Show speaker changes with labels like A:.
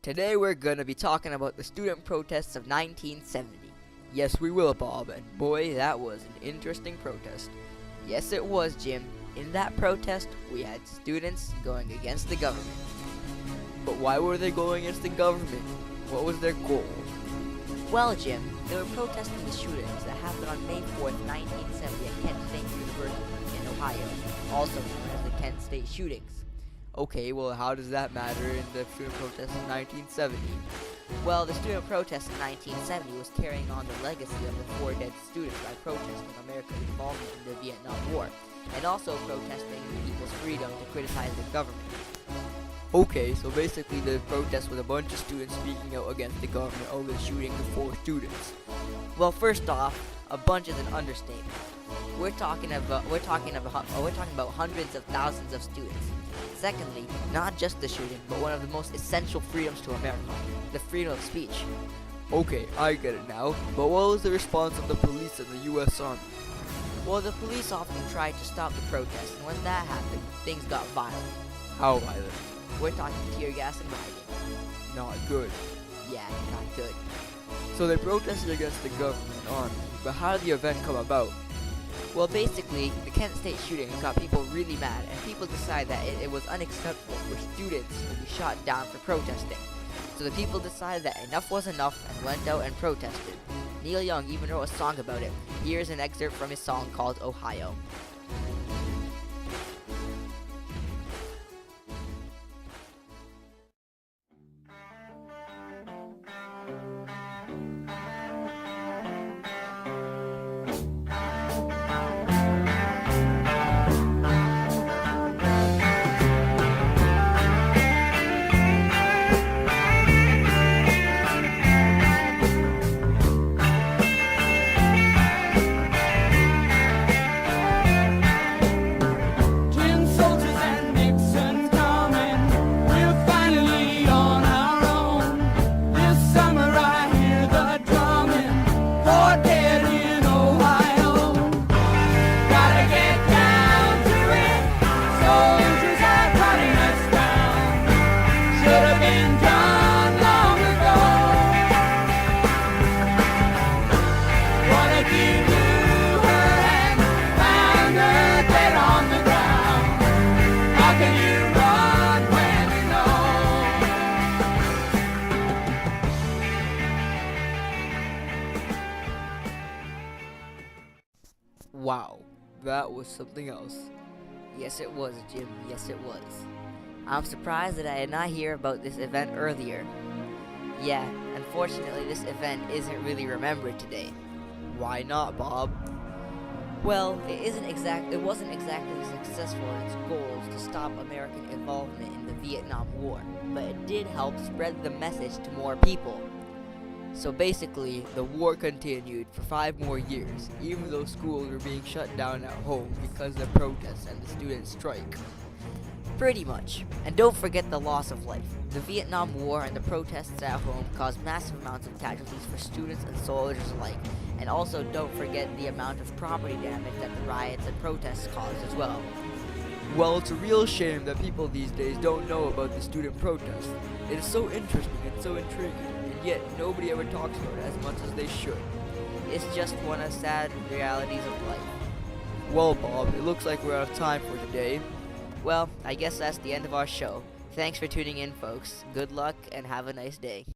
A: Today we're gonna be talking about the student protests of 1970. Yes, we will, Bob, and boy, that was an interesting protest. Yes, it was, Jim. In that protest, we had students going against the government. But why were they going against the government? What was their goal? Well, Jim, they were protesting the shootings that happened on May 4th, 1970 at Kent State University in Ohio, also known as the Kent State shootings. Okay, well, how does that matter in the student protest in 1970? Well, the student protest in 1970 was carrying on the legacy of the 4 dead students by protesting America's involvement in the Vietnam War, and also protesting people's freedom to criticize the government. Okay, so basically the protest was a bunch of students speaking out against the government over shooting the 4 students. Well, first off, a bunch is an understatement. We're talking about hundreds of thousands of students. Secondly, not just the shooting, but one of the most essential freedoms to America, the freedom of speech. Okay, I get it now, but what was the response of the police and the U.S. Army? Well, the police often tried to stop the protest, and when that happened, things got violent. How violent? We're talking tear gas and rioting. Not good. Yeah, not good. So they protested against the government and army, but how did the event come about? Well, basically, the Kent State shooting got people really mad, and people decided that it was unacceptable for students to be shot down for protesting. So the people decided that enough was enough and went out and protested. Neil Young even wrote a song about it. Here's an excerpt from his song called Ohio. Wow, that was something else. Yes, it was, Jim. Yes, it was. I'm surprised that I did not hear about this event earlier. Yeah, unfortunately, this event isn't really remembered today. Why not, Bob? Well, it wasn't exactly successful in its goals to stop American involvement in the Vietnam War, but it did help spread the message to more people. So basically, the war continued for 5 more years, even though schools were being shut down at home because of the protests and the student strike. Pretty much. And don't forget the loss of life. The Vietnam War and the protests at home caused massive amounts of casualties for students and soldiers alike. And also don't forget the amount of property damage that the riots and protests caused as well. Well, it's a real shame that people these days don't know about the student protest. It is so interesting and so intriguing. Yet nobody ever talks about it as much as they should. It's just one of the sad realities of life. Well, Bob, it looks like we're out of time for today. Well, I guess that's the end of our show. Thanks for tuning in, folks. Good luck and have a nice day.